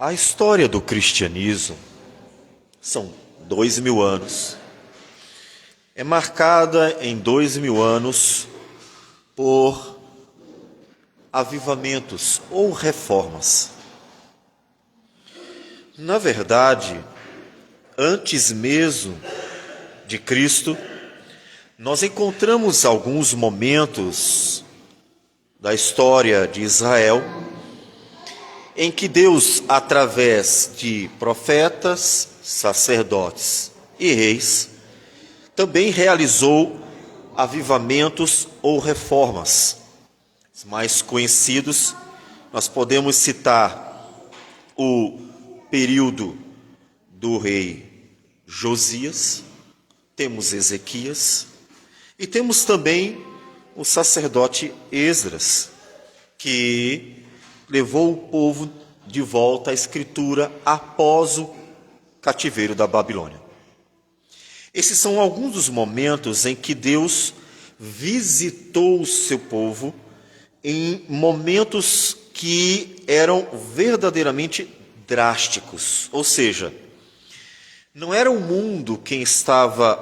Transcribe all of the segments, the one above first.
A história do cristianismo são 2000 anos. É marcada em 2000 anos por avivamentos ou reformas. Na verdade, antes mesmo de Cristo, nós encontramos alguns momentos da história de Israel em que Deus, através de profetas, sacerdotes e reis, também realizou avivamentos ou reformas. Os mais conhecidos, nós podemos citar o período do rei Josias, temos Ezequias e temos também o sacerdote Esdras, que levou o povo de volta à escritura após o cativeiro da Babilônia. Esses são alguns dos momentos em que Deus visitou o seu povo em momentos que eram verdadeiramente drásticos. Ou seja, não era o mundo quem estava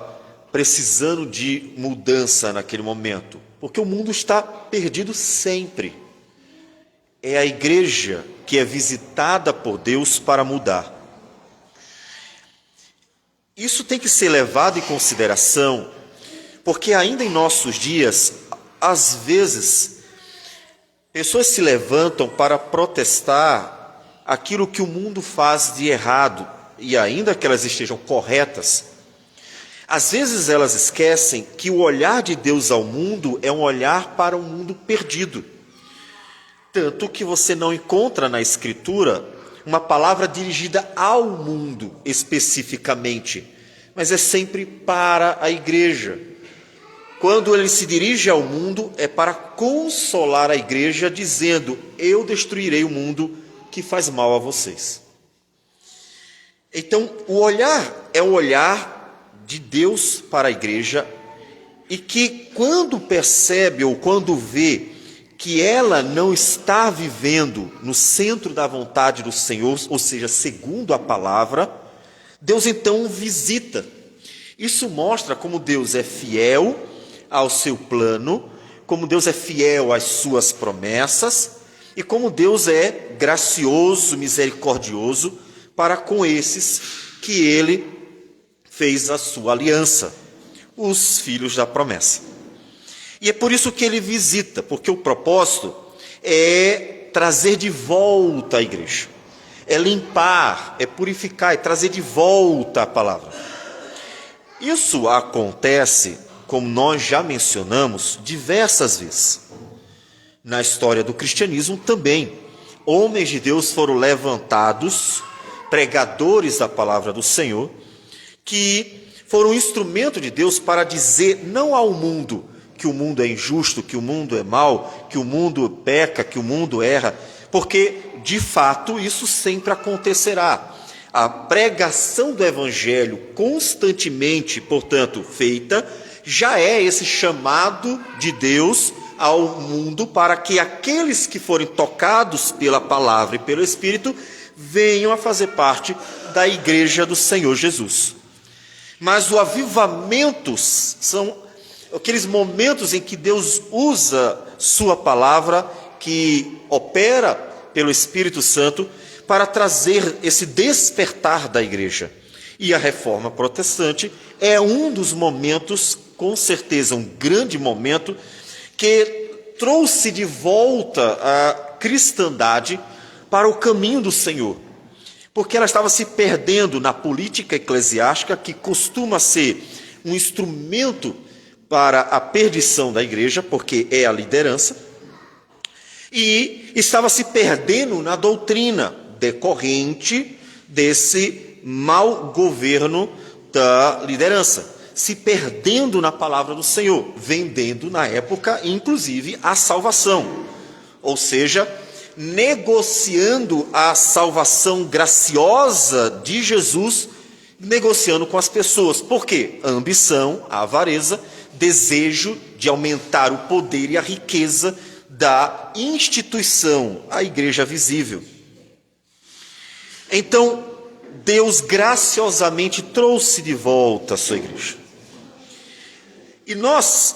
precisando de mudança naquele momento, porque o mundo está perdido sempre. É a igreja que é visitada por Deus para mudar. Isso tem que ser levado em consideração, porque ainda em nossos dias, às vezes, pessoas se levantam para protestar aquilo que o mundo faz de errado, e ainda que elas estejam corretas, às vezes elas esquecem que o olhar de Deus ao mundo é um olhar para um mundo perdido. Tanto que você não encontra na Escritura uma palavra dirigida ao mundo especificamente, mas é sempre para a igreja. Quando ele se dirige ao mundo, é para consolar a igreja, dizendo: eu destruirei o mundo que faz mal a vocês. Então, o olhar é o olhar de Deus para a igreja, e que quando percebe ou quando vê que ela não está vivendo no centro da vontade do Senhor, ou seja, segundo a palavra, Deus então visita. Isso mostra como Deus é fiel ao seu plano, como Deus é fiel às suas promessas e como Deus é gracioso, misericordioso para com esses que ele fez a sua aliança, os filhos da promessa. E é por isso que ele visita, porque o propósito é trazer de volta a igreja, é limpar, é purificar, é trazer de volta a palavra. Isso acontece, como nós já mencionamos, diversas vezes. Na história do cristianismo também, homens de Deus foram levantados, pregadores da palavra do Senhor, que foram instrumento de Deus para dizer não ao mundo que o mundo é injusto, que o mundo é mau, que o mundo peca, que o mundo erra, porque, de fato, isso sempre acontecerá. A pregação do Evangelho constantemente, portanto, feita, já é esse chamado de Deus ao mundo para que aqueles que forem tocados pela palavra e pelo Espírito venham a fazer parte da igreja do Senhor Jesus. Mas o avivamento são aqueles momentos em que Deus usa sua palavra, que opera pelo Espírito Santo, para trazer esse despertar da igreja. E a reforma protestante é um dos momentos, com certeza um grande momento, que trouxe de volta a cristandade para o caminho do Senhor. Porque ela estava se perdendo na política eclesiástica, que costuma ser um instrumento para a perdição da igreja, porque é a liderança, e estava se perdendo na doutrina decorrente desse mau governo da liderança, se perdendo na palavra do Senhor, vendendo na época, inclusive, a salvação, ou seja, negociando a salvação graciosa de Jesus, negociando com as pessoas. Por quê? A ambição, a avareza, desejo de aumentar o poder e a riqueza da instituição, a igreja visível. Então, Deus graciosamente trouxe de volta a sua igreja. E nós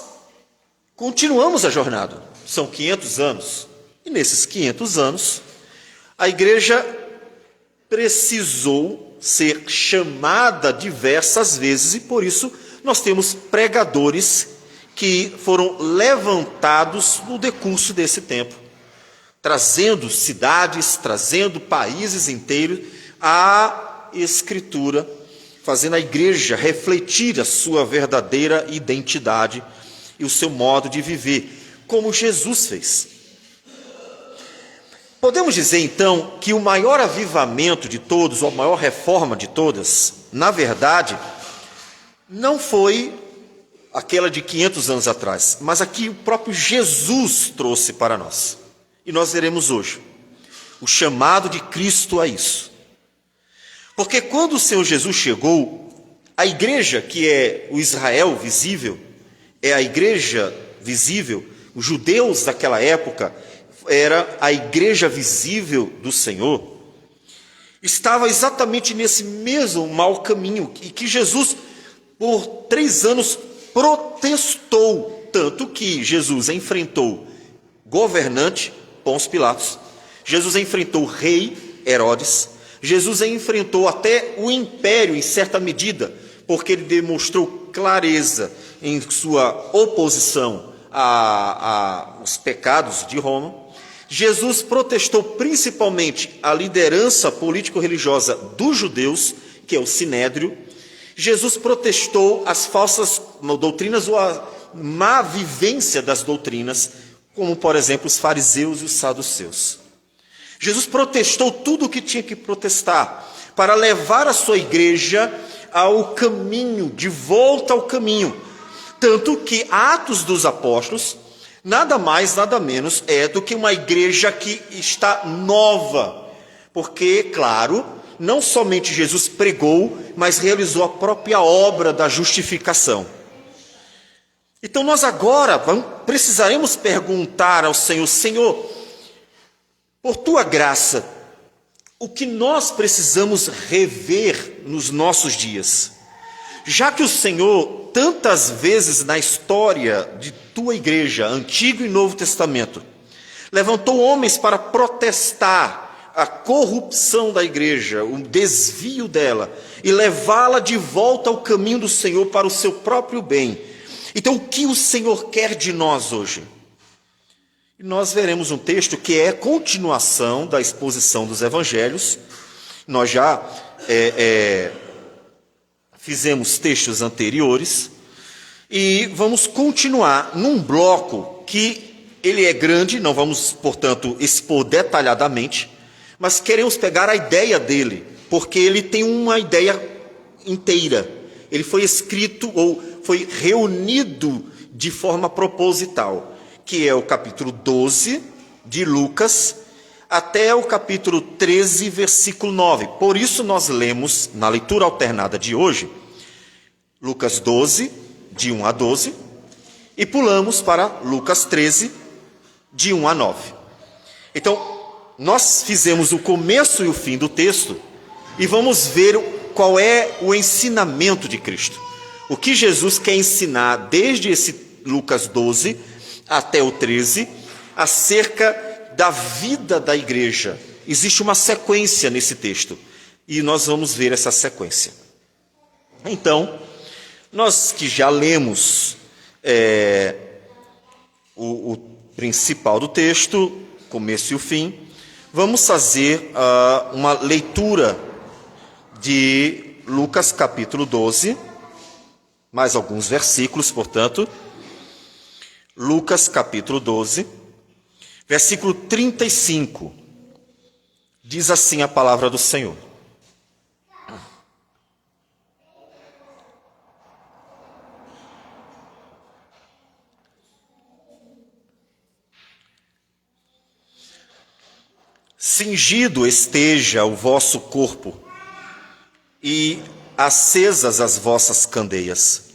continuamos a jornada. São 500 anos. E nesses 500 anos, a igreja precisou ser chamada diversas vezes, e por isso nós temos pregadores que foram levantados no decurso desse tempo, trazendo cidades, trazendo países inteiros à Escritura, fazendo a igreja refletir a sua verdadeira identidade e o seu modo de viver, como Jesus fez. Podemos dizer, então, que o maior avivamento de todos, ou a maior reforma de todas, na verdade, não foi aquela de 500 anos atrás, mas a que o próprio Jesus trouxe para nós. E nós veremos hoje o chamado de Cristo a isso. Porque quando o Senhor Jesus chegou, a igreja, que é o Israel visível, é a igreja visível, os judeus daquela época, era a igreja visível do Senhor, estava exatamente nesse mesmo mau caminho, e que Jesus, por 3 anos, protestou, tanto que Jesus enfrentou governante Pôncio Pilatos, Jesus enfrentou rei Herodes, Jesus enfrentou até o império em certa medida, porque ele demonstrou clareza em sua oposição aos pecados de Roma. Jesus protestou principalmente a liderança político-religiosa dos judeus, que é o Sinédrio. Jesus protestou as falsas doutrinas ou a má vivência das doutrinas, como, por exemplo, os fariseus e os saduceus. Jesus protestou tudo o que tinha que protestar para levar a sua igreja ao caminho, de volta ao caminho. Tanto que Atos dos Apóstolos nada mais, nada menos é do que uma igreja que está nova. Porque, claro, não somente Jesus pregou, mas realizou a própria obra da justificação. Então nós agora precisaremos perguntar ao Senhor: Senhor, por Tua graça, o que nós precisamos rever nos nossos dias? Já que o Senhor, tantas vezes na história de Tua igreja, Antigo e Novo Testamento, levantou homens para protestar a corrupção da igreja, o desvio dela, e levá-la de volta ao caminho do Senhor para o seu próprio bem. Então, o que o Senhor quer de nós hoje? E nós veremos um texto que é continuação da exposição dos evangelhos. Nós já fizemos textos anteriores e vamos continuar num bloco que ele é grande, não vamos, portanto, expor detalhadamente, mas queremos pegar a ideia dele, porque ele tem uma ideia inteira. Ele foi escrito ou foi reunido de forma proposital, que é o capítulo 12 de Lucas até o capítulo 13, versículo 9. Por isso nós lemos, na leitura alternada de hoje, Lucas 12, de 1 a 12, e pulamos para Lucas 13, de 1 a 9. Então, nós fizemos o começo e o fim do texto, e vamos ver qual é o ensinamento de Cristo. O que Jesus quer ensinar desde esse Lucas 12 até o 13, acerca da vida da igreja. Existe uma sequência nesse texto, e nós vamos ver essa sequência. Então, nós que já lemos o principal do texto, começo e o fim, vamos fazer uma leitura de Lucas capítulo 12, mais alguns versículos, portanto. Lucas capítulo 12, versículo 35, diz assim a palavra do Senhor. Cingido esteja o vosso corpo e acesas as vossas candeias.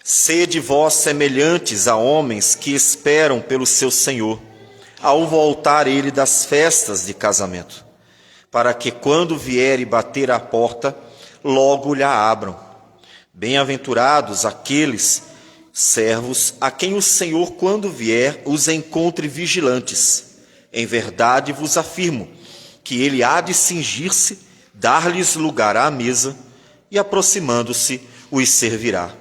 Sede vós semelhantes a homens que esperam pelo seu Senhor, ao voltar ele das festas de casamento, para que quando vier e bater à porta, logo lhe abram. Bem-aventurados aqueles servos a quem o Senhor, quando vier, os encontre vigilantes. Em verdade vos afirmo que ele há de cingir-se, dar-lhes lugar à mesa, e aproximando-se, os servirá.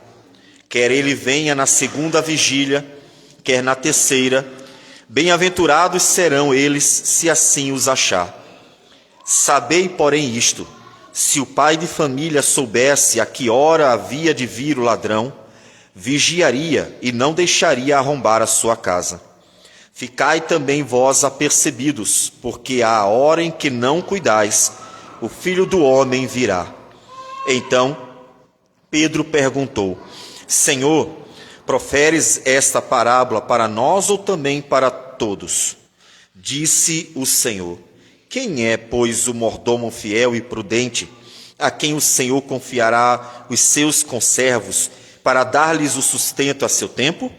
Quer ele venha na segunda vigília, quer na terceira, bem-aventurados serão eles, se assim os achar. Sabei, porém, isto: se o pai de família soubesse a que hora havia de vir o ladrão, vigiaria e não deixaria arrombar a sua casa. Ficai também vós apercebidos, porque à hora em que não cuidais, o Filho do Homem virá. Então Pedro perguntou: Senhor, proferes esta parábola para nós ou também para todos? Disse o Senhor: quem é, pois, o mordomo fiel e prudente, a quem o Senhor confiará os seus conservos para dar-lhes o sustento a seu tempo?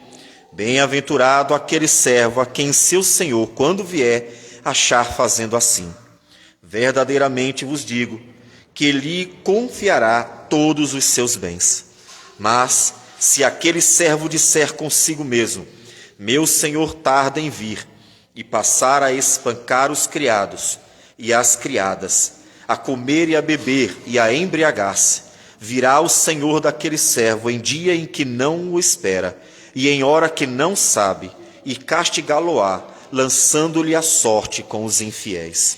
Bem-aventurado aquele servo a quem seu Senhor, quando vier, achar fazendo assim. Verdadeiramente vos digo que lhe confiará todos os seus bens. Mas, se aquele servo disser consigo mesmo: meu senhor tarda em vir, e passar a espancar os criados e as criadas, a comer e a beber e a embriagar-se, virá o senhor daquele servo em dia em que não o espera, e em hora que não sabe, e castigá-lo-á, lançando-lhe a sorte com os infiéis.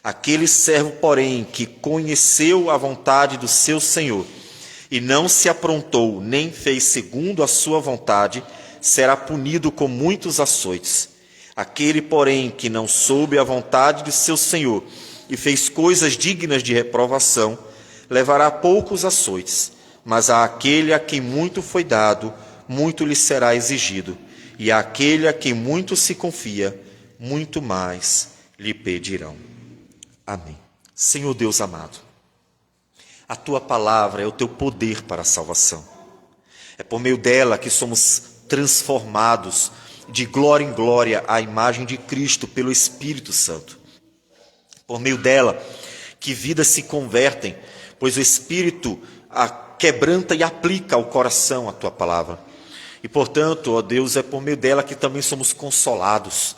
Aquele servo, porém, que conheceu a vontade do seu senhor, e não se aprontou, nem fez segundo a sua vontade, será punido com muitos açoites. Aquele, porém, que não soube a vontade de seu senhor, e fez coisas dignas de reprovação, levará poucos açoites. Mas àquele a quem muito foi dado, muito lhe será exigido, e àquele a quem muito se confia, muito mais lhe pedirão. Amém. Senhor Deus amado, a tua palavra é o teu poder para a salvação. É por meio dela que somos transformados de glória em glória à imagem de Cristo pelo Espírito Santo. Por meio dela que vidas se convertem, pois o Espírito a quebranta e aplica ao coração a tua palavra. E portanto, ó Deus, é por meio dela que também somos consolados,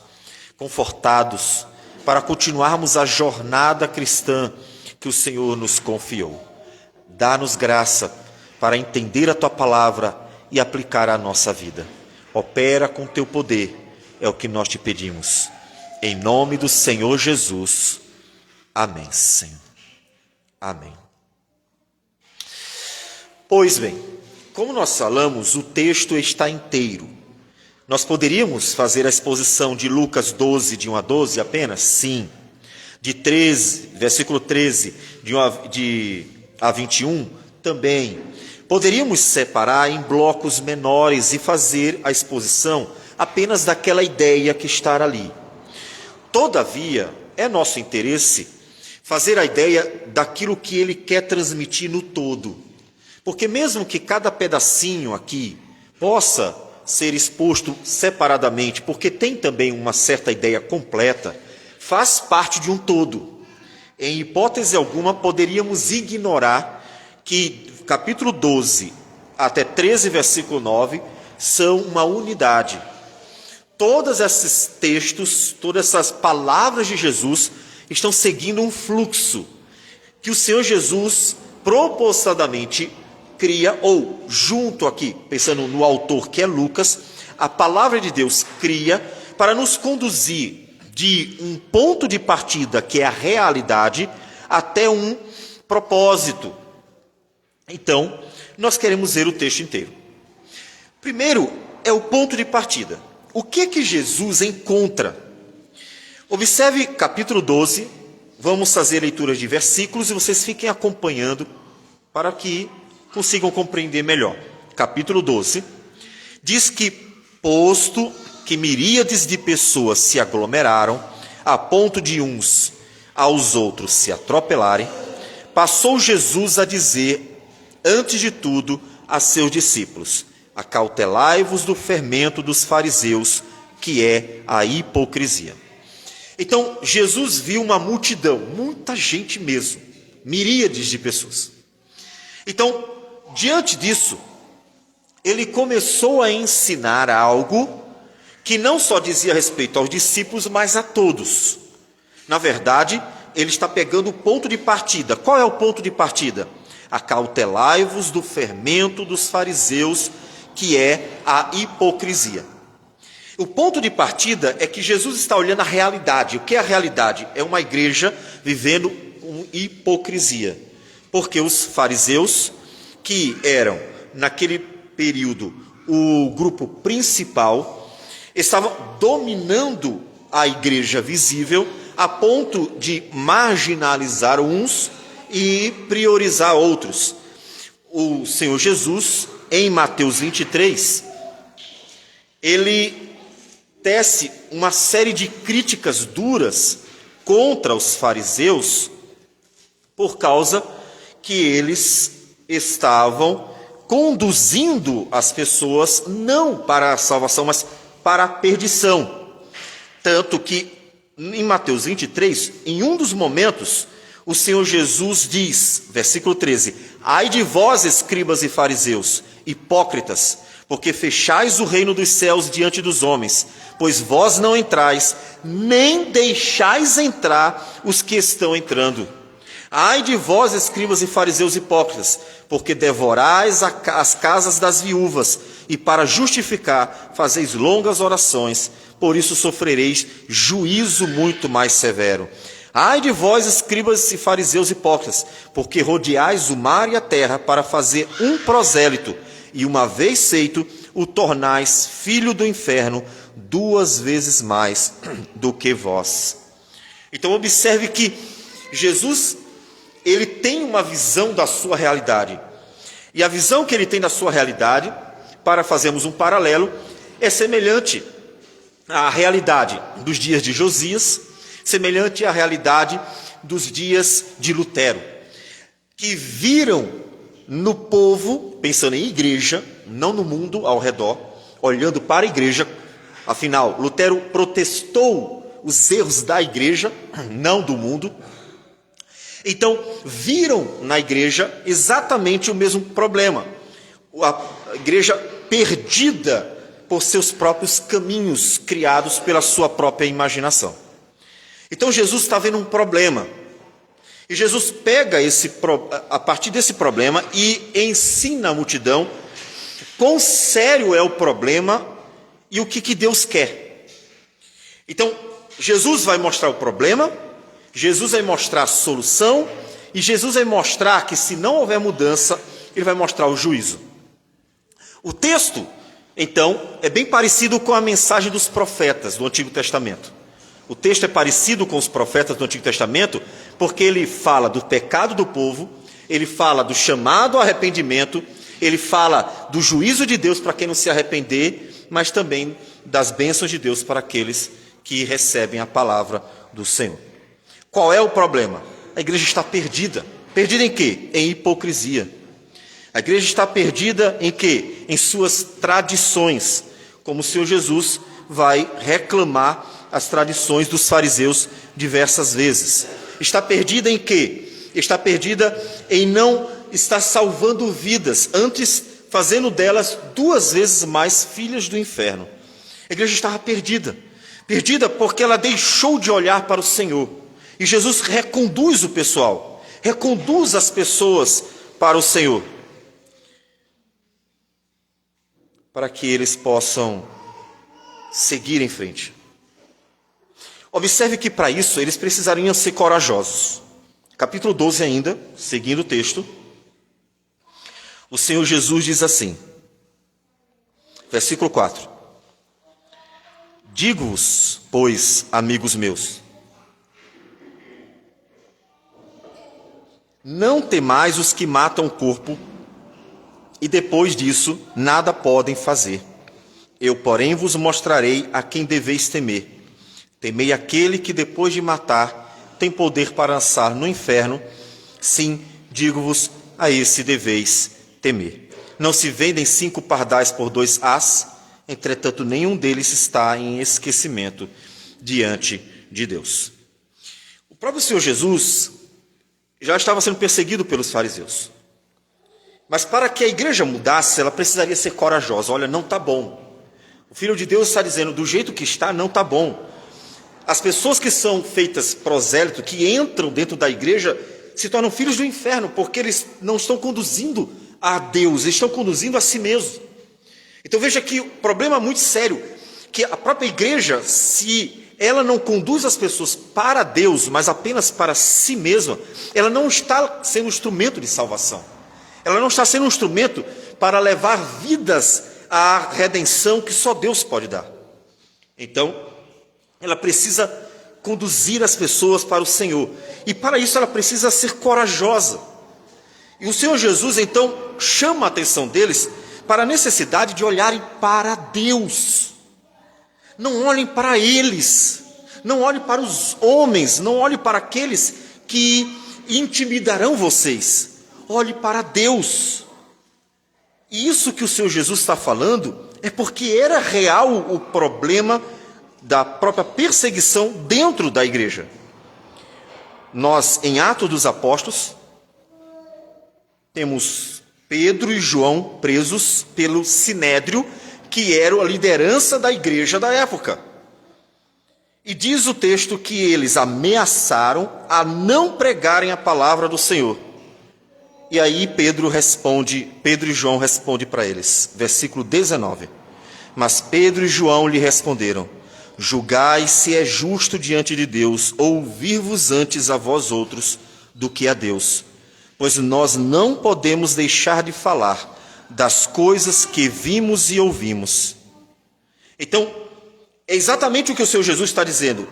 confortados, para continuarmos a jornada cristã que o Senhor nos confiou. Dá-nos graça para entender a tua palavra e aplicar à nossa vida. Opera com teu poder, é o que nós te pedimos. Em nome do Senhor Jesus. Amém, Senhor. Amém. Pois bem, como nós falamos, o texto está inteiro. Nós poderíamos fazer a exposição de Lucas 12, de 1 a 12 apenas? Sim. De 13, versículo 13, de 1 a 21? Também. Poderíamos separar em blocos menores e fazer a exposição apenas daquela ideia que está ali. Todavia, é nosso interesse fazer a ideia daquilo que ele quer transmitir no todo. Porque mesmo que cada pedacinho aqui possa ser exposto separadamente, porque tem também uma certa ideia completa, faz parte de um todo. Em hipótese alguma, poderíamos ignorar que capítulo 12 até 13, versículo 9, são uma unidade. Todos esses textos, todas essas palavras de Jesus estão seguindo um fluxo que o Senhor Jesus propositadamente cria, ou junto aqui, pensando no autor que é Lucas, a palavra de Deus cria para nos conduzir de um ponto de partida, que é a realidade, até um propósito. Então, nós queremos ver o texto inteiro. Primeiro, é o ponto de partida. O que é que Jesus encontra? Observe capítulo 12, vamos fazer leituras de versículos e vocês fiquem acompanhando para que consigam compreender melhor. Capítulo 12, diz que, posto que miríades de pessoas se aglomeraram, a ponto de uns aos outros se atropelarem, passou Jesus a dizer, antes de tudo, a seus discípulos: acautelai-vos do fermento dos fariseus, que é a hipocrisia. Então, Jesus viu uma multidão, muita gente mesmo, miríades de pessoas. Então, diante disso, ele começou a ensinar algo que não só dizia respeito aos discípulos, mas a todos. Na verdade, ele está pegando o ponto de partida. Qual é o ponto de partida? Acautelai-vos do fermento dos fariseus, que é a hipocrisia. O ponto de partida é que Jesus está olhando a realidade. O que é a realidade? É uma igreja vivendo com hipocrisia. Porque os fariseus, que eram, naquele período, o grupo principal, estavam dominando a igreja visível a ponto de marginalizar uns e priorizar outros. O Senhor Jesus, em Mateus 23, ele tece uma série de críticas duras contra os fariseus por causa que eles estavam conduzindo as pessoas não para a salvação, mas para a perdição. Tanto que em Mateus 23, em um dos momentos, o Senhor Jesus diz, versículo 13: ai de vós, escribas e fariseus, hipócritas, porque fechais o reino dos céus diante dos homens, pois vós não entrais, nem deixais entrar os que estão entrando. Ai de vós, escribas e fariseus hipócritas, porque devorais as casas das viúvas, e para justificar fazeis longas orações, por isso sofrereis juízo muito mais severo. Ai de vós, escribas e fariseus hipócritas, porque rodeais o mar e a terra para fazer um prosélito, e uma vez feito, o tornais filho do inferno 2 vezes mais do que vós. Então observe que Jesus, ele tem uma visão da sua realidade. E a visão que ele tem da sua realidade, para fazermos um paralelo, é semelhante à realidade dos dias de Josias, semelhante à realidade dos dias de Lutero, que viram no povo, pensando em igreja, não no mundo ao redor, olhando para a igreja. Afinal, Lutero protestou os erros da igreja, não do mundo. Então, viram na igreja exatamente o mesmo problema. A igreja perdida por seus próprios caminhos, criados pela sua própria imaginação. Então, Jesus está vendo um problema. E Jesus pega a partir desse problema e ensina a multidão quão sério é o problema e o que Deus quer. Então, Jesus vai mostrar o problema, Jesus vai mostrar a solução, e Jesus vai mostrar que se não houver mudança, ele vai mostrar o juízo. O texto, então, é bem parecido com a mensagem dos profetas do Antigo Testamento. O texto é parecido com os profetas do Antigo Testamento, porque ele fala do pecado do povo, ele fala do chamado ao arrependimento, ele fala do juízo de Deus para quem não se arrepender, mas também das bênçãos de Deus para aqueles que recebem a palavra do Senhor. Qual é o problema? A igreja está perdida. Perdida em quê? Em hipocrisia. A igreja está perdida em quê? Em suas tradições, como o Senhor Jesus vai reclamar as tradições dos fariseus diversas vezes. Está perdida em quê? Está perdida em não estar salvando vidas, antes fazendo delas 2 vezes mais filhas do inferno. A igreja estava perdida. Perdida porque ela deixou de olhar para o Senhor. E Jesus reconduz o pessoal, reconduz as pessoas para o Senhor, para que eles possam seguir em frente. Observe que para isso eles precisariam ser corajosos. Capítulo 12 ainda, seguindo o texto, o Senhor Jesus diz assim, versículo 4: digo-vos, pois, amigos meus, não temais os que matam o corpo e depois disso nada podem fazer. Eu, porém, vos mostrarei a quem deveis temer. Temei aquele que depois de matar tem poder para lançar no inferno. Sim, digo-vos, a esse deveis temer. Não se vendem 5 pardais por 2 ás, entretanto nenhum deles está em esquecimento diante de Deus. O próprio Senhor Jesus já estava sendo perseguido pelos fariseus. Mas para que a igreja mudasse, ela precisaria ser corajosa. Olha, não está bom. O Filho de Deus está dizendo, do jeito que está, não está bom. As pessoas que são feitas prosélito, que entram dentro da igreja, se tornam filhos do inferno, porque eles não estão conduzindo a Deus, eles estão conduzindo a si mesmos. Então veja que o problema é muito sério, que a própria igreja, se ela não conduz as pessoas para Deus, mas apenas para si mesma, ela não está sendo um instrumento de salvação. Ela não está sendo um instrumento para levar vidas à redenção que só Deus pode dar. Então, ela precisa conduzir as pessoas para o Senhor. E para isso ela precisa ser corajosa. E o Senhor Jesus, então, chama a atenção deles para a necessidade de olharem para Deus. Não olhem para eles. Não olhem para os homens. Não olhem para aqueles que intimidarão vocês. Olhe para Deus. E isso que o Senhor Jesus está falando é porque era real o problema da própria perseguição dentro da igreja. Nós, em Atos dos Apóstolos, temos Pedro e João presos pelo Sinédrio, que era a liderança da igreja da época. E diz o texto que eles ameaçaram a não pregarem a palavra do Senhor. E aí Pedro e João respondem para eles, versículo 19. Mas Pedro e João lhe responderam: julgai se é justo diante de Deus ouvir-vos antes a vós outros do que a Deus, pois nós não podemos deixar de falar das coisas que vimos e ouvimos. Então, é exatamente o que o Senhor Jesus está dizendo.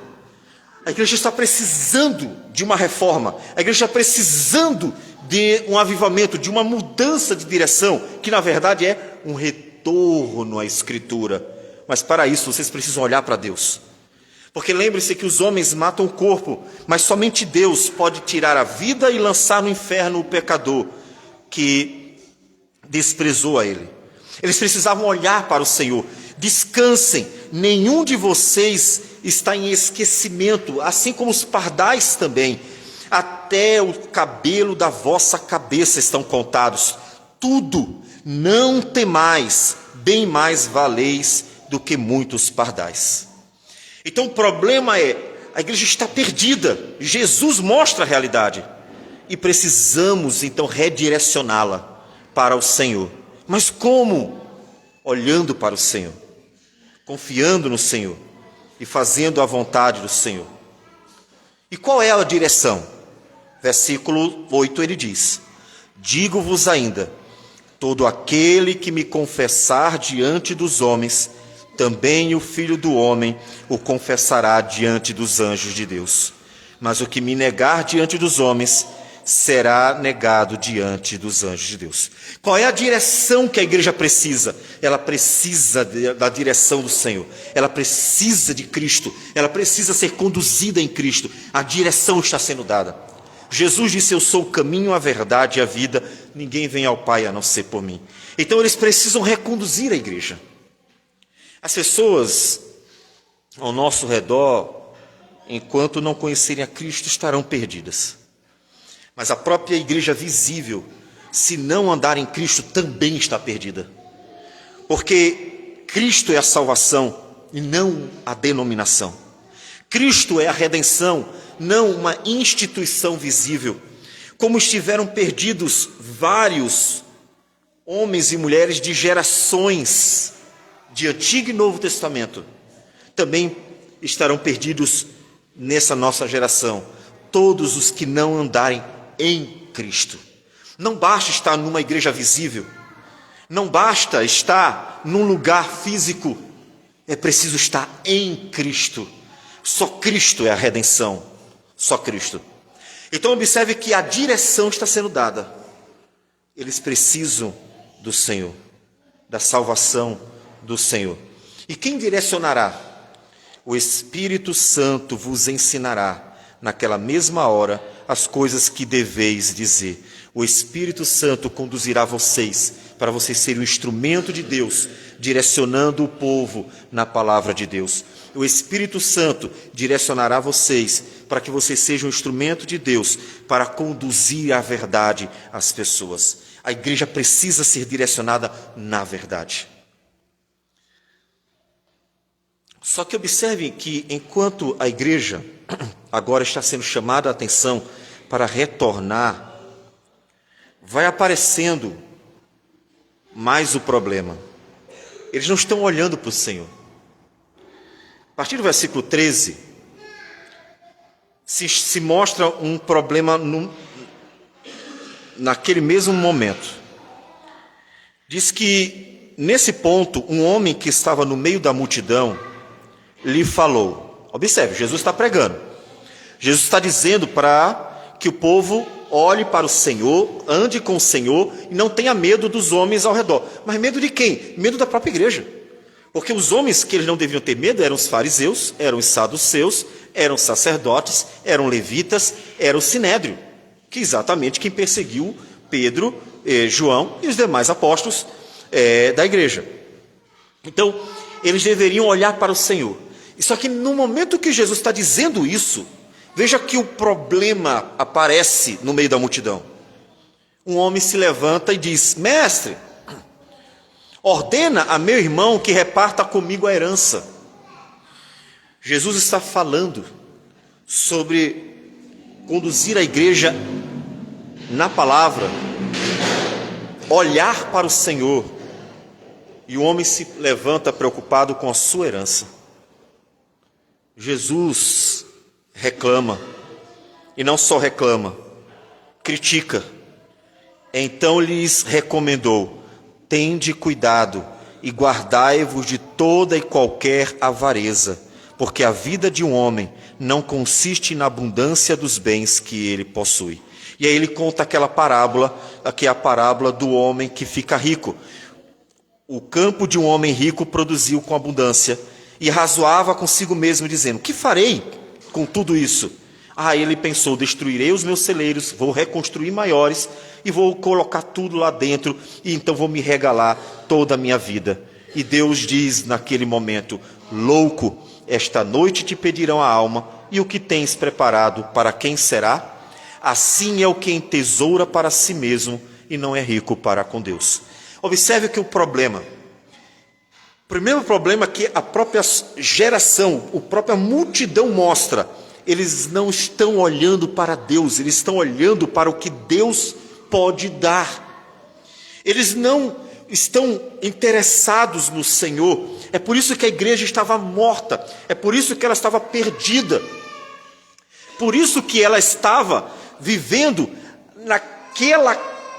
A igreja está precisando de uma reforma, a igreja está precisando de um avivamento, de uma mudança de direção, que na verdade é um retorno à Escritura. Mas para isso vocês precisam olhar para Deus. Porque lembre-se que os homens matam o corpo, mas somente Deus pode tirar a vida e lançar no inferno o pecador que desprezou a Ele. Eles precisavam olhar para o Senhor. Descansem, nenhum de vocês está em esquecimento, assim como os pardais também. Até o cabelo da vossa cabeça estão contados. Tudo, não temais, bem mais valeis do que muitos pardais. Então o problema é, a igreja está perdida. Jesus mostra a realidade. E precisamos então redirecioná-la para o Senhor. Mas como? Olhando para o Senhor, confiando no Senhor e fazendo a vontade do Senhor. E qual é a direção? Versículo 8 ele diz: digo-vos ainda, todo aquele que me confessar diante dos homens, também o Filho do Homem o confessará diante dos anjos de Deus. Mas o que me negar diante dos homens, será negado diante dos anjos de Deus. Qual é a direção que a igreja precisa? Ela precisa da direção do Senhor. Ela precisa de Cristo. Ela precisa ser conduzida em Cristo. A direção está sendo dada. Jesus disse: eu sou o caminho, a verdade e a vida. Ninguém vem ao Pai a não ser por mim. Então eles precisam reconduzir a igreja. As pessoas ao nosso redor, enquanto não conhecerem a Cristo, estarão perdidas. Mas a própria igreja visível, se não andar em Cristo, também está perdida. Porque Cristo é a salvação e não a denominação. Cristo é a redenção, não uma instituição visível. Como estiveram perdidos vários homens e mulheres de gerações de Antigo e Novo Testamento, também estarão perdidos nessa nossa geração. Todos os que não andarem em Cristo. Não basta estar numa igreja visível, não basta estar num lugar físico, é preciso estar em Cristo. Só Cristo é a redenção, só Cristo. Então observe que a direção está sendo dada. Eles precisam do Senhor, da salvação do Senhor. E quem direcionará? O Espírito Santo vos ensinará naquela mesma hora as coisas que deveis dizer. O Espírito Santo conduzirá vocês, para vocês serem um instrumento de Deus, direcionando o povo na palavra de Deus. o Espírito Santo direcionará vocês para que vocês sejam um instrumento de Deus para conduzir a verdade às pessoas. A igreja precisa ser direcionada na verdade. Só que observem que enquanto a igreja agora está sendo chamada a atenção para retornar, vai aparecendo mais o problema. Eles não estão olhando para o Senhor. A partir do versículo 13, se mostra um problema naquele mesmo momento. Diz que, nesse ponto, um homem que estava no meio da multidão lhe falou. Observe, Jesus está pregando. Jesus está dizendo para que o povo olhe para o Senhor, ande com o Senhor e não tenha medo dos homens ao redor. Mas medo de quem? Medo da própria igreja. Porque os homens que eles não deviam ter medo eram os fariseus, eram os saduceus, eram os sacerdotes, eram levitas, era o sinédrio, que é exatamente quem perseguiu Pedro, João e os demais apóstolos da igreja. Então, eles deveriam olhar para o Senhor. Só que no momento que Jesus está dizendo isso, veja que o problema aparece no meio da multidão. Um homem se levanta e diz: mestre, ordena a meu irmão que reparta comigo a herança. Jesus está falando sobre conduzir a igreja na palavra, olhar para o Senhor. E o homem se levanta preocupado com a sua herança. Jesus reclama, e não só reclama, critica. Então lhes recomendou: tende cuidado e guardai-vos de toda e qualquer avareza, porque a vida de um homem não consiste na abundância dos bens que ele possui. E aí ele conta aquela parábola, que é a parábola do homem que fica rico. O campo de um homem rico produziu com abundância, e razoava consigo mesmo, dizendo: que farei com tudo isso? Ele pensou: destruirei os meus celeiros, vou reconstruir maiores e vou colocar tudo lá dentro, e então vou me regalar toda a minha vida. E Deus diz naquele momento: louco, esta noite te pedirão a alma, e o que tens preparado para quem será? Assim é o que entesoura para si mesmo e não é rico para com Deus. Observe que o primeiro problema que a própria geração, a própria multidão mostra: eles não estão olhando para Deus, eles estão olhando para o que Deus pode dar. Eles não estão interessados no Senhor. É por isso que a igreja estava morta, é por isso que ela estava perdida, por isso que ela estava vivendo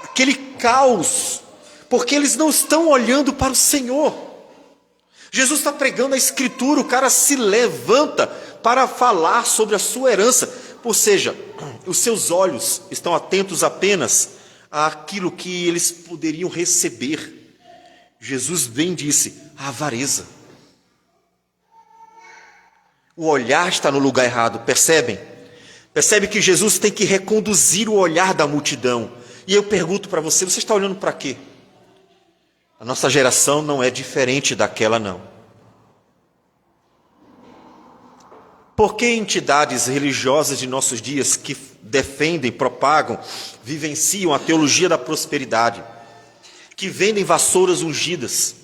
aquele caos, porque eles não estão olhando para o Senhor. Jesus está pregando a Escritura, o cara se levanta para falar sobre a sua herança. Ou seja, os seus olhos estão atentos apenas àquilo que eles poderiam receber. Jesus bem disse: a avareza. O olhar está no lugar errado, percebem? Percebe que Jesus tem que reconduzir o olhar da multidão. E eu pergunto para você está olhando para quê? A nossa geração não é diferente daquela, não. Por que entidades religiosas de nossos dias que defendem, propagam, vivenciam a teologia da prosperidade, que vendem vassouras ungidas,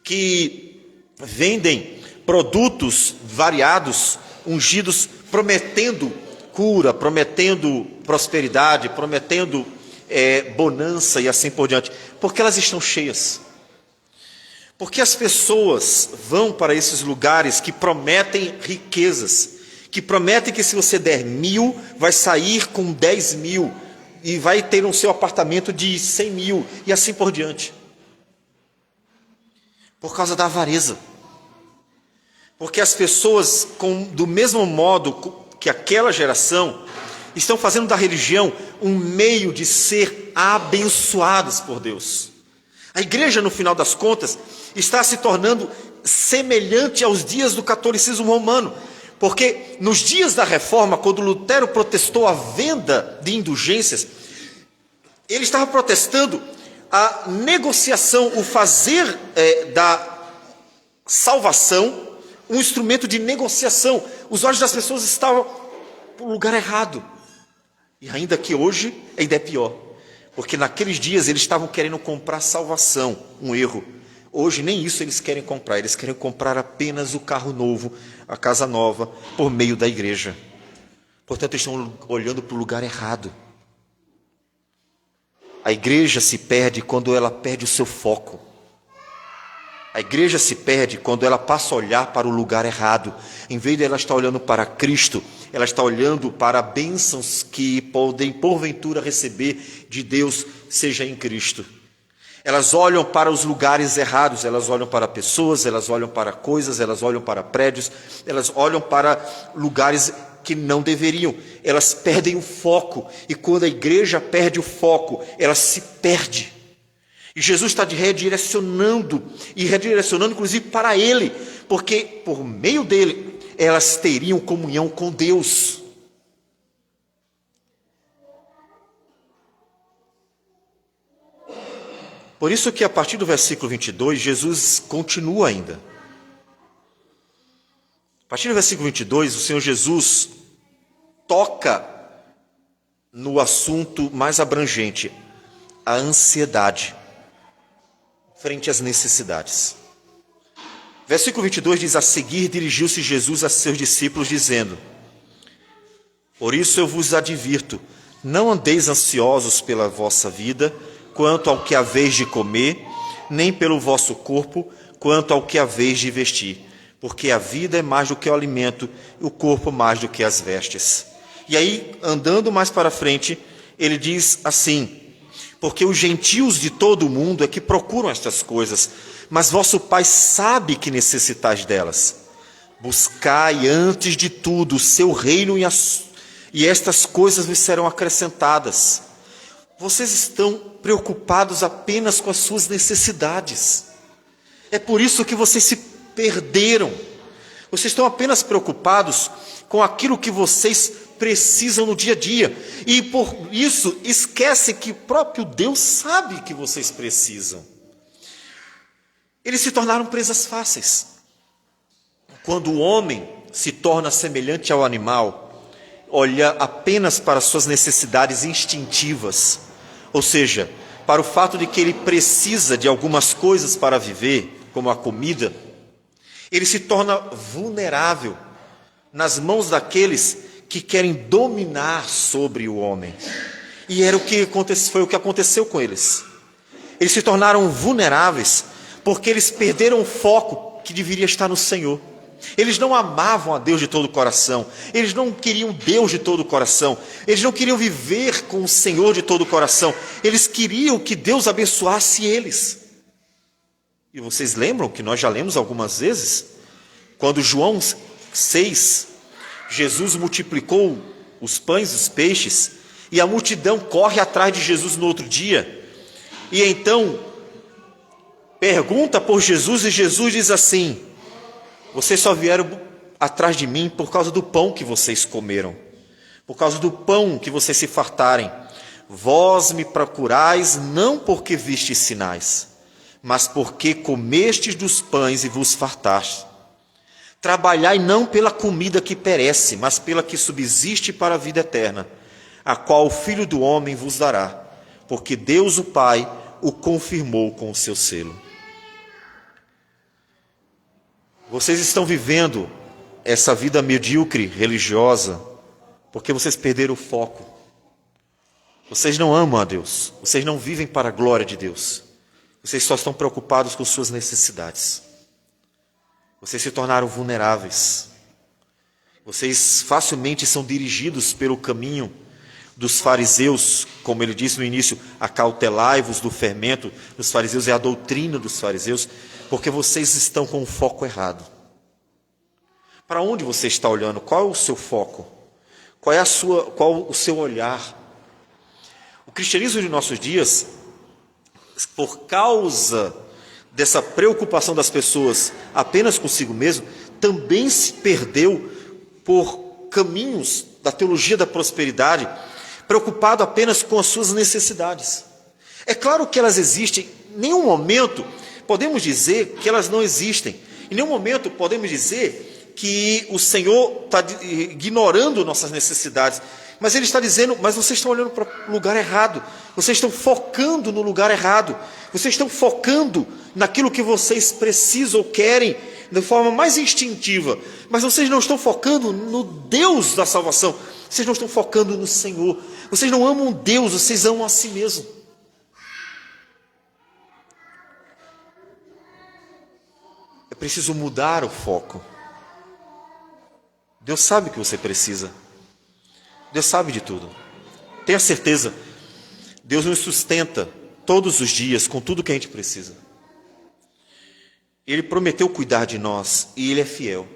que vendem produtos variados, ungidos, prometendo cura, prometendo prosperidade, prometendo bonança e assim por diante? Porque elas estão cheias. Porque as pessoas vão para esses lugares que prometem riquezas, que prometem que se você der 1.000, vai sair com 10.000, e vai ter no seu apartamento de 100.000, e assim por diante. Por causa da avareza. Porque as pessoas, do mesmo modo que aquela geração, estão fazendo da religião um meio de ser abençoados por Deus. A igreja, no final das contas, está se tornando semelhante aos dias do catolicismo romano, porque nos dias da reforma, quando Lutero protestou a venda de indulgências, ele estava protestando a negociação, o fazer da salvação um instrumento de negociação. Os olhos das pessoas estavam no lugar errado. E ainda que hoje ainda é pior, porque naqueles dias eles estavam querendo comprar salvação, um erro. Hoje nem isso eles querem comprar, eles querem comprar apenas o carro novo, a casa nova, por meio da igreja. Portanto, eles estão olhando para o lugar errado. A igreja se perde quando ela perde o seu foco. A igreja se perde quando ela passa a olhar para o lugar errado. Em vez de ela estar olhando para Cristo, ela está olhando para bênçãos que podem porventura receber de Deus, seja em Cristo. Elas olham para os lugares errados, elas olham para pessoas, elas olham para coisas, elas olham para prédios, elas olham para lugares que não deveriam. Elas perdem o foco, e quando a igreja perde o foco, ela se perde. E Jesus está redirecionando inclusive para Ele, porque por meio dele elas teriam comunhão com Deus. Por isso que a partir do versículo 22, Jesus continua ainda. A partir do versículo 22, o Senhor Jesus toca no assunto mais abrangente, a ansiedade frente às necessidades. Versículo 22 diz: a seguir dirigiu-se Jesus a seus discípulos, dizendo: por isso eu vos advirto, não andeis ansiosos pela vossa vida, quanto ao que haveis de comer, nem pelo vosso corpo, quanto ao que haveis de vestir. Porque a vida é mais do que o alimento, e o corpo mais do que as vestes. E aí, andando mais para frente, ele diz assim: porque os gentios de todo o mundo é que procuram estas coisas, mas vosso Pai sabe que necessitais delas. Buscai antes de tudo o seu reino, e estas coisas vos serão acrescentadas. Vocês estão preocupados apenas com as suas necessidades. É por isso que vocês se perderam. Vocês estão apenas preocupados com aquilo que vocês precisam no dia a dia. E por isso esquecem que o próprio Deus sabe que vocês precisam. Eles se tornaram presas fáceis. Quando o homem se torna semelhante ao animal, olha apenas para suas necessidades instintivas, ou seja, para o fato de que ele precisa de algumas coisas para viver, como a comida, ele se torna vulnerável nas mãos daqueles que querem dominar sobre o homem. E foi o que aconteceu com eles. Eles se tornaram vulneráveis porque eles perderam o foco que deveria estar no Senhor. Eles não amavam a Deus de todo o coração, eles não queriam Deus de todo o coração, eles não queriam viver com o Senhor de todo o coração, eles queriam que Deus abençoasse eles. E vocês lembram que nós já lemos algumas vezes, quando João 6, Jesus multiplicou os pães e os peixes, e a multidão corre atrás de Jesus no outro dia, e então pergunta por Jesus, e Jesus diz assim: vocês só vieram atrás de mim por causa do pão que vocês comeram, por causa do pão que vocês se fartarem. Vós me procurais não porque vistes sinais, mas porque comestes dos pães e vos fartastes. Trabalhai não pela comida que perece, mas pela que subsiste para a vida eterna, a qual o Filho do Homem vos dará, porque Deus o Pai o confirmou com o seu selo. Vocês estão vivendo essa vida medíocre religiosa porque vocês perderam o foco. Vocês não amam a Deus, vocês não vivem para a glória de Deus. Vocês só estão preocupados com suas necessidades. Vocês se tornaram vulneráveis. Vocês facilmente são dirigidos pelo caminho dos fariseus, como ele disse no início: acautelai-vos do fermento dos fariseus, é a doutrina dos fariseus, porque vocês estão com o foco errado. Para onde você está olhando? Qual é o seu foco? Qual o seu olhar? O cristianismo de nossos dias, por causa dessa preocupação das pessoas apenas consigo mesmo, também se perdeu por caminhos da teologia da prosperidade, preocupado apenas com as suas necessidades. É claro que elas existem, em nenhum momento podemos dizer que elas não existem, Em nenhum momento podemos dizer que o Senhor está ignorando nossas necessidades, mas Ele está dizendo, mas vocês estão olhando para o lugar errado, vocês estão focando no lugar errado, vocês estão focando naquilo que vocês precisam ou querem, de forma mais instintiva, mas vocês não estão focando no Deus da salvação, vocês não estão focando no Senhor, vocês não amam Deus, vocês amam a si mesmo. É preciso mudar o foco. Deus sabe o que você precisa. Deus sabe de tudo. Tenha certeza. Deus nos sustenta todos os dias com tudo que a gente precisa. Ele prometeu cuidar de nós e Ele é fiel.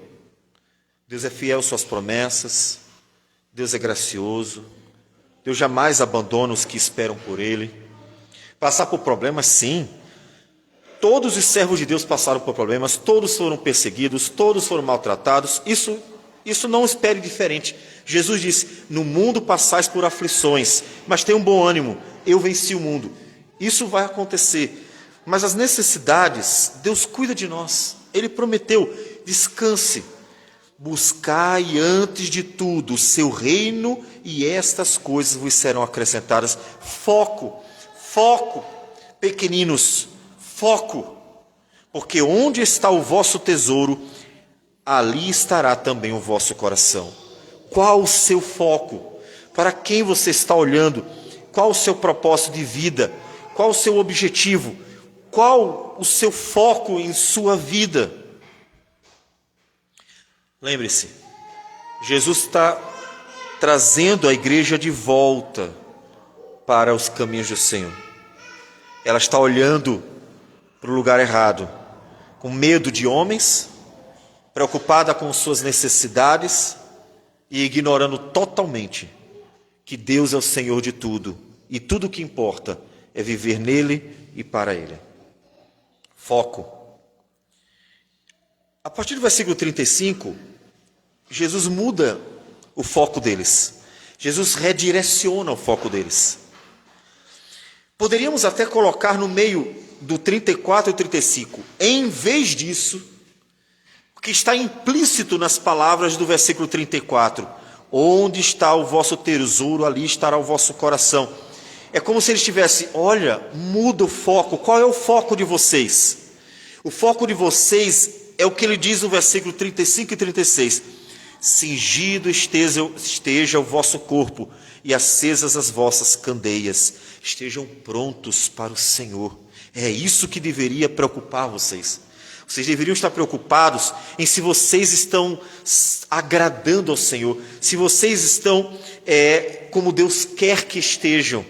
Deus é fiel às suas promessas. Deus é gracioso. Deus jamais abandona os que esperam por Ele. Passar por problemas, sim. Todos os servos de Deus passaram por problemas, todos foram perseguidos, todos foram maltratados. Isso não espere diferente. Jesus disse, no mundo passais por aflições, mas tenham bom ânimo, eu venci o mundo. Isso vai acontecer, mas as necessidades, Deus cuida de nós. Ele prometeu, descanse, buscai antes de tudo o seu reino e estas coisas vos serão acrescentadas. Foco, pequeninos, foco, porque onde está o vosso tesouro, ali estará também o vosso coração. Qual o seu foco? Para quem você está olhando? Qual o seu propósito de vida? Qual o seu objetivo? Qual o seu foco em sua vida? Lembre-se, Jesus está trazendo a igreja de volta para os caminhos do Senhor. Ela está olhando para o lugar errado, com medo de homens, preocupada com suas necessidades e ignorando totalmente que Deus é o Senhor de tudo e tudo o que importa é viver nele e para ele. Foco. A partir do versículo 35, Jesus muda o foco deles. Jesus redireciona o foco deles. Poderíamos até colocar no meio do 34 e 35, em vez disso, o que está implícito nas palavras do versículo 34, onde está o vosso tesouro, ali estará o vosso coração. É como se ele estivesse, olha, muda o foco. Qual é o foco de vocês? O foco de vocês é o que ele diz no versículo 35 e 36. Cingido esteja o vosso corpo e acesas as vossas candeias. Estejam prontos para o Senhor. É isso que deveria preocupar vocês. Vocês deveriam estar preocupados em se vocês estão agradando ao Senhor, se vocês estão como Deus quer que estejam.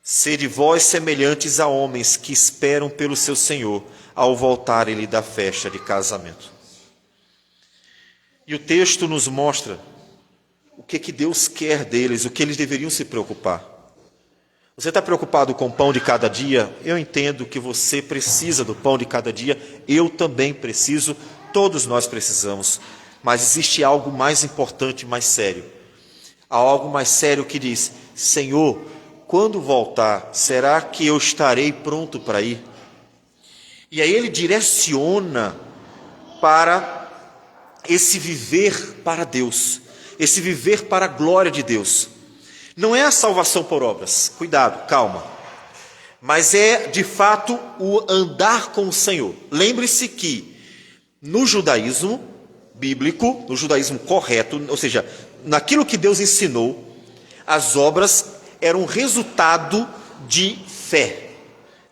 Sede vós semelhantes a homens que esperam pelo seu Senhor ao voltarem-lhe da festa de casamento. E o texto nos mostra o que Deus quer deles, o que eles deveriam se preocupar. Você está preocupado com o pão de cada dia? Eu entendo que você precisa do pão de cada dia, eu também preciso, todos nós precisamos. Mas existe algo mais importante, mais sério. Há algo mais sério que diz, Senhor, quando voltar, será que eu estarei pronto para ir? E aí ele direciona para esse viver para Deus, esse viver para a glória de Deus. Não é a salvação por obras, cuidado, calma, mas é de fato o andar com o Senhor. Lembre-se que no judaísmo bíblico, no judaísmo correto, ou seja, naquilo que Deus ensinou, as obras eram resultado de fé.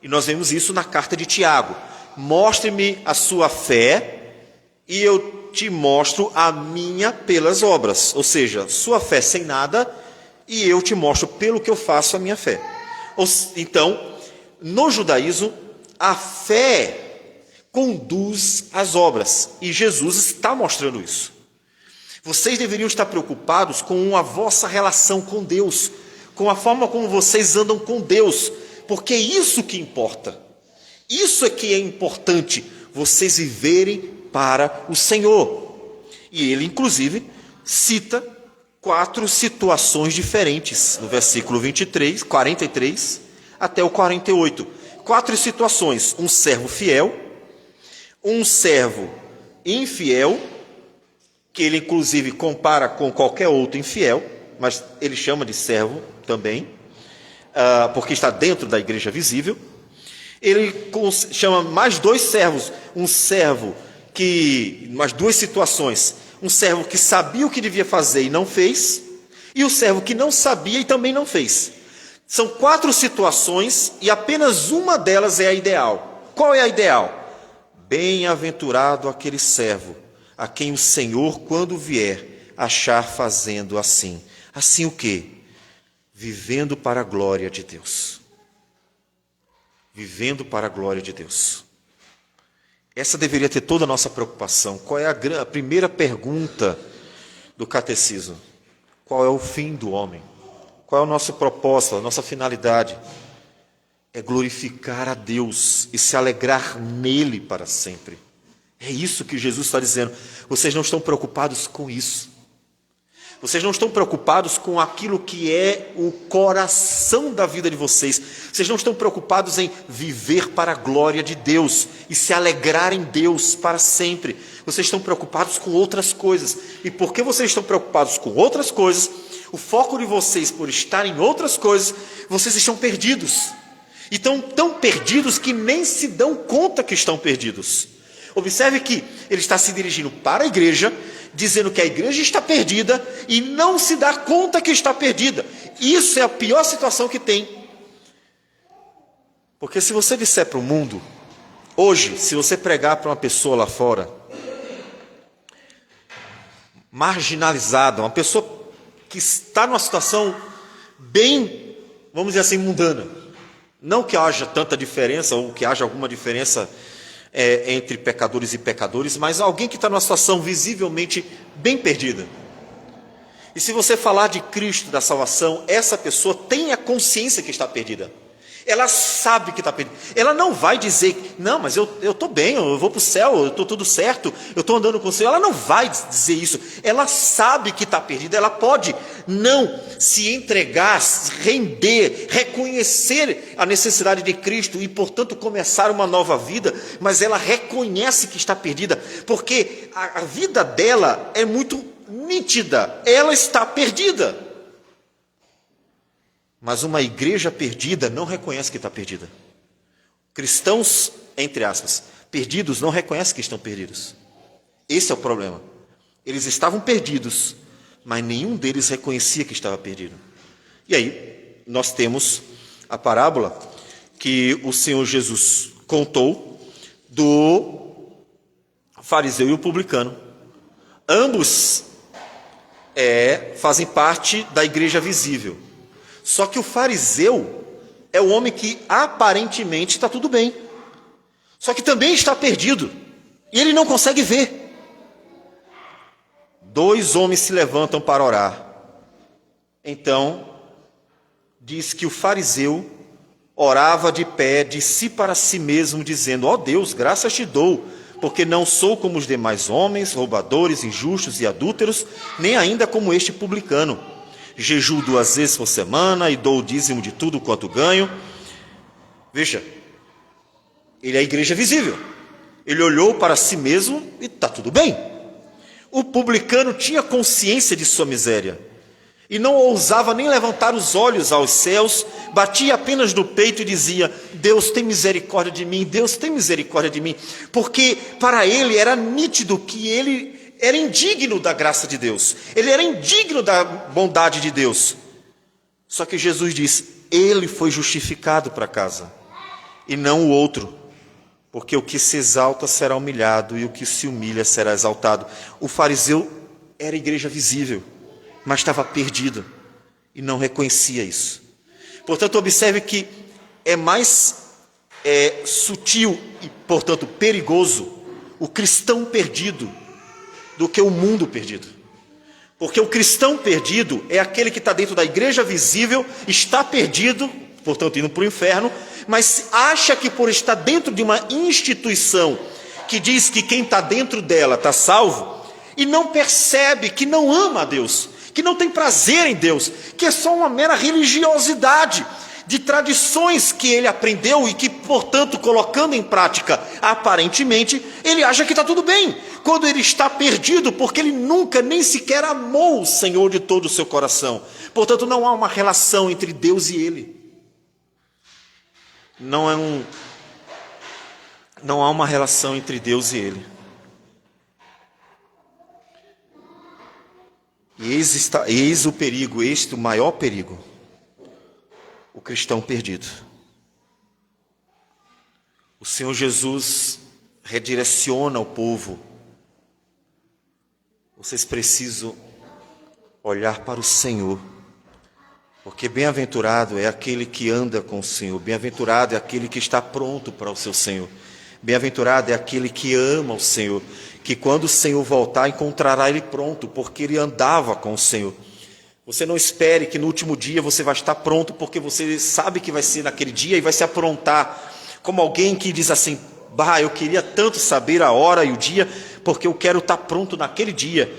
E nós vemos isso na carta de Tiago. Mostre-me a sua fé e eu te mostro a minha pelas obras. Ou seja, sua fé sem nada e eu te mostro pelo que eu faço a minha fé. Então, no judaísmo, a fé conduz às obras. E Jesus está mostrando isso. Vocês deveriam estar preocupados com a vossa relação com Deus, com a forma como vocês andam com Deus, porque é isso que importa. Isso é que é importante, vocês viverem para o Senhor. E ele, inclusive, cita 4 situações diferentes, no versículo 23, 43 até o 48. 4 situações: um servo fiel, um servo infiel, que ele inclusive compara com qualquer outro infiel, mas ele chama de servo também, porque está dentro da igreja visível. Ele chama mais dois servos, mais duas situações, um servo que sabia o que devia fazer e não fez, e o servo que não sabia e também não fez. São 4 situações e apenas uma delas é a ideal. Qual é a ideal? Bem-aventurado aquele servo, a quem o Senhor, quando vier, achar fazendo assim. Assim o quê? Vivendo para a glória de Deus. Vivendo para a glória de Deus. Essa deveria ter toda a nossa preocupação. Qual é a primeira pergunta do catecismo? Qual é o fim do homem? Qual é o nosso propósito, a nossa finalidade? É glorificar a Deus e se alegrar nele para sempre. É isso que Jesus está dizendo. Vocês não estão preocupados com isso. Vocês não estão preocupados com aquilo que é o coração da vida de vocês. Vocês não estão preocupados em viver para a glória de Deus e se alegrar em Deus para sempre. Vocês estão preocupados com outras coisas. E porque vocês estão preocupados com outras coisas, o foco de vocês por estar em outras coisas, vocês estão perdidos. E estão tão perdidos que nem se dão conta que estão perdidos. Observe que ele está se dirigindo para a igreja, dizendo que a igreja está perdida e não se dá conta que está perdida. Isso é a pior situação que tem. Porque se você disser para o mundo, hoje, se você pregar para uma pessoa lá fora, marginalizada, uma pessoa que está numa situação bem, vamos dizer assim, mundana, não que haja tanta diferença ou que haja alguma diferença entre pecadores e pecadores, mas alguém que está numa situação visivelmente bem perdida. E se você falar de Cristo, da salvação, essa pessoa tem a consciência que está perdida. Ela sabe que está perdida. Ela não vai dizer, não, mas eu estou bem, eu vou para o céu, eu estou tudo certo, eu estou andando com o Senhor. Ela não vai dizer isso. Ela sabe que está perdida. Ela pode não se entregar, render, reconhecer a necessidade de Cristo e, portanto, começar uma nova vida, mas ela reconhece que está perdida, porque a vida dela é muito nítida. Ela está perdida. Mas uma igreja perdida não reconhece que está perdida. Cristãos, entre aspas, perdidos não reconhecem que estão perdidos. Esse é o problema. Eles estavam perdidos, mas nenhum deles reconhecia que estava perdido. E aí, nós temos a parábola que o Senhor Jesus contou do fariseu e o publicano. Ambos fazem parte da igreja visível. Só que o fariseu é o homem que aparentemente está tudo bem, só que também está perdido, e ele não consegue ver. 2 homens se levantam para orar. Então, diz que o fariseu orava de pé, de si para si mesmo, dizendo: ó Deus, graças te dou, porque não sou como os demais homens, roubadores, injustos e adúlteros, nem ainda como este publicano. Jejuo 2 vezes por semana e dou o dízimo de tudo quanto ganho. Veja, ele é a igreja visível. Ele olhou para si mesmo e está tudo bem. O publicano tinha consciência de sua miséria e não ousava nem levantar os olhos aos céus, batia apenas no peito e dizia: Deus, tem misericórdia de mim, Deus, tem misericórdia de mim, porque para ele era nítido que ele era indigno da graça de Deus, ele era indigno da bondade de Deus. Só que Jesus diz: ele foi justificado para casa, e não o outro, porque o que se exalta será humilhado, e o que se humilha será exaltado. O fariseu era a igreja visível, mas estava perdido, e não reconhecia isso. Portanto, observe que é mais sutil e, portanto, perigoso o cristão perdido do que o mundo perdido. Porque o cristão perdido é aquele que está dentro da igreja visível, está perdido, portanto indo para o inferno, mas acha que por estar dentro de uma instituição que diz que quem está dentro dela está salvo, e não percebe que não ama a Deus, que não tem prazer em Deus, que é só uma mera religiosidade de tradições que ele aprendeu e que portanto, colocando em prática, aparentemente, ele acha que está tudo bem, quando ele está perdido, porque ele nunca nem sequer amou o Senhor de todo o seu coração. Portanto, não há uma relação entre Deus e ele. Não há uma relação entre Deus e ele. E eis o perigo, o maior perigo, o cristão perdido. O Senhor Jesus redireciona o povo. Vocês precisam olhar para o Senhor, porque bem-aventurado é aquele que anda com o Senhor, bem-aventurado é aquele que está pronto para o seu Senhor, bem-aventurado é aquele que ama o Senhor, que quando o Senhor voltar encontrará ele pronto, porque ele andava com o Senhor. Você não espere que no último dia você vai estar pronto, porque você sabe que vai ser naquele dia e vai se aprontar, como alguém que diz assim: eu queria tanto saber a hora e o dia, porque eu quero estar pronto naquele dia.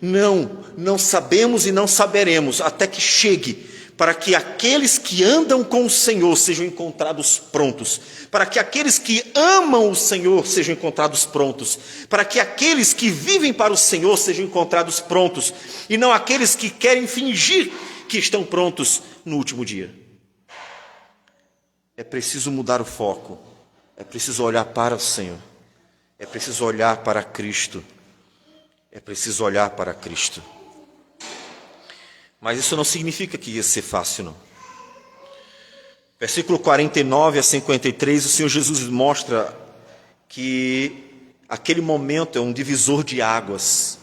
Não sabemos e não saberemos até que chegue, para que aqueles que andam com o Senhor sejam encontrados prontos, para que aqueles que amam o Senhor sejam encontrados prontos, para que aqueles que vivem para o Senhor sejam encontrados prontos, e não aqueles que querem fingir que estão prontos no último dia. É preciso mudar o foco, é preciso olhar para o Senhor, é preciso olhar para Cristo, é preciso olhar para Cristo. Mas isso não significa que ia ser fácil, não. Versículo 49 a 53, o Senhor Jesus mostra que aquele momento é um divisor de águas.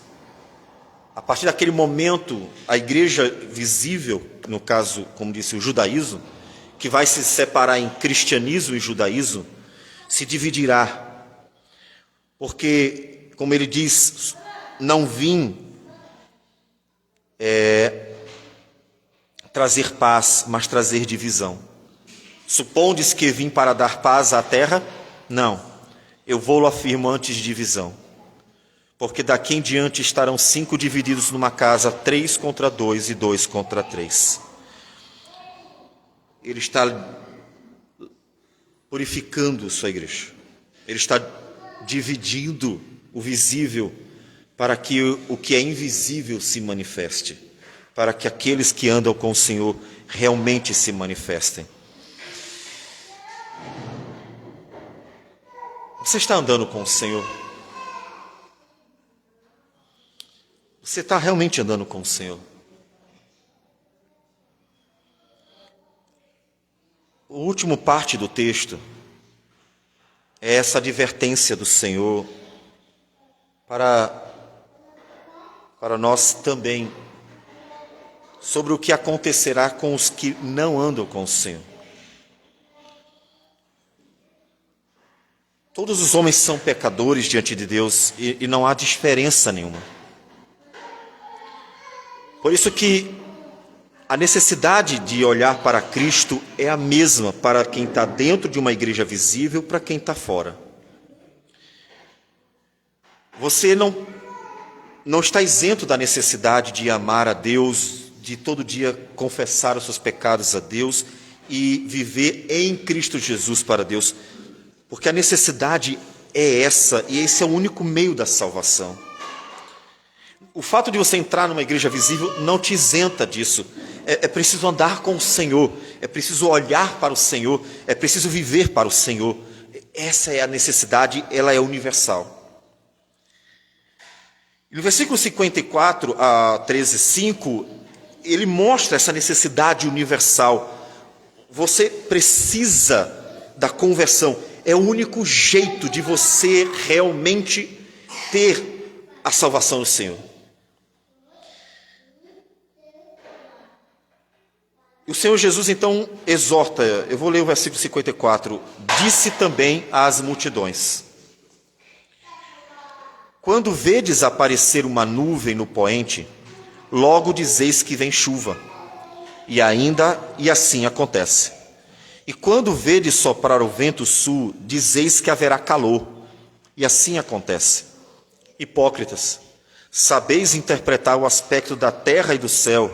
A partir daquele momento, a igreja visível, no caso, como disse, o judaísmo, que vai se separar em cristianismo e judaísmo, se dividirá. Porque, como ele diz, não vim trazer paz, mas trazer divisão. Supondes que vim para dar paz à terra? Não, eu vou-lo afirmo antes de divisão. Porque daqui em diante estarão 5 divididos numa casa, 3 contra 2 e 2 contra 3. Ele está purificando sua igreja. Ele está dividindo o visível para que o que é invisível se manifeste, para que aqueles que andam com o Senhor realmente se manifestem. Você está andando com o Senhor? Você está realmente andando com o Senhor? A última parte do texto é essa advertência do Senhor para nós também, sobre o que acontecerá com os que não andam com o Senhor. Todos os homens são pecadores diante de Deus e não há diferença nenhuma. Por isso que a necessidade de olhar para Cristo é a mesma para quem está dentro de uma igreja visível, para quem está fora. Você não está isento da necessidade de amar a Deus, de todo dia confessar os seus pecados a Deus e viver em Cristo Jesus para Deus, porque a necessidade é essa, e esse é o único meio da salvação. O fato de você entrar numa igreja visível não te isenta disso. É preciso andar com o Senhor, é preciso olhar para o Senhor, é preciso viver para o Senhor. Essa é a necessidade, ela é universal. No versículo 54 a 13:5, ele mostra essa necessidade universal. Você precisa da conversão. É o único jeito de você realmente ter a salvação do Senhor. E o Senhor Jesus então exorta, eu vou ler o versículo 54, disse também às multidões: quando vedes aparecer uma nuvem no poente, logo dizeis que vem chuva, e assim acontece. E quando vedes soprar o vento sul, dizeis que haverá calor, e assim acontece. Hipócritas, sabeis interpretar o aspecto da terra e do céu,